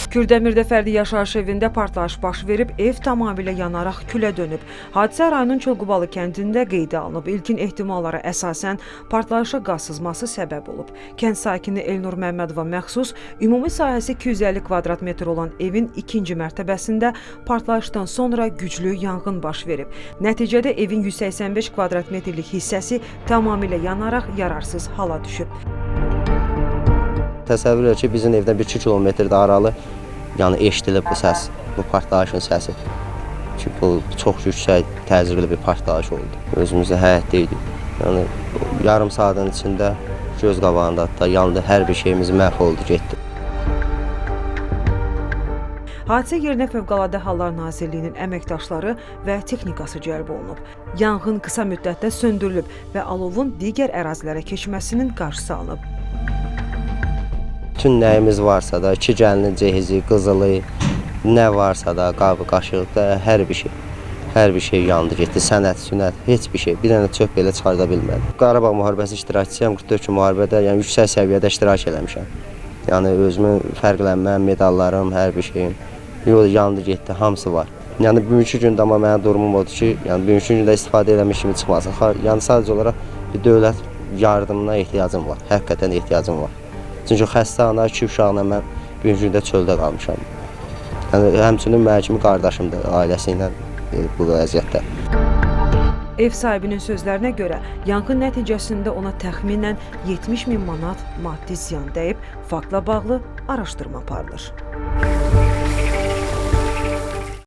Kürdəmirdə fərdi yaşayış evində partlayış baş verib, ev tamamilə yanaraq külə dönüb. Hadisə rayonun Çolqubalı kəndində qeydə alınıb. İlkin ehtimallara əsasən partlayışa qaz sızması səbəb olub. Kənd sakini Elnur Məmmədova məxsus ümumi sahəsi 250 kvadrat metr olan evin ikinci mərtəbəsində partlayışdan sonra güclü yanğın baş verib. Nəticədə evin 185 kvadrat metrlik hissəsi tamamilə yanaraq yararsız hala düşüb. Təsəvvür edin ki, bizim evdən 1-2 kilometrdə aralı eşidilib bu səs, bu partlayışın səsi. Ki, bu çox yüksək, təcrübəli bir partlayış oldu. Özümüzdə həyətdə idik. Yarım saatın içində göz qabağında da yandı, hər bir şeyimiz məhv oldu, getdi. Hadisə yerinə Fövqəladə Hallar Nazirliyinin əməkdaşları və texnikası cəlb olunub. Yanğın qısa müddətdə söndürülüb və alovun digər ərazilərə keçməsinin qarşısı alınıb. Bütün nəyimiz varsa da, 2 gəlinin cehizi, qızılı, nə varsa da, qabı, qaşıq da, hər bir şey yandı, getdi. Sənət, sünət, heç bir şey. Bir dənə çöp belə çıxarda bilmədim. Qarabağ müharibəsi iştirakçısıyam, 44 gün müharibədə, yüksək səviyyədə iştirak eləmişəm. Özümün fərqlənməm, medallarım, hər bir şeyim. Yandı, getdi, hamısı var. Bugünkü gündə amma mənim durumum odur ki, bugünkü gündə istifadə eləmiş kimi çıxmasın. Sadəcə olaraq bir dövlət yardımına ehtiyacım var, həqiqətən ehtiyacım var. Çünki xəstə ana, 2 uşaqla mən bugünkü gündə çöldə qalmışam. Həmçinin mənim kimi qardaşımdır ailəsi ilə bu vəziyyətdə. Ev sahibinin sözlərinə görə, yanğın nəticəsində ona təxminən 70 min manat maddi ziyan dəyib, faktla bağlı araşdırma aparılır.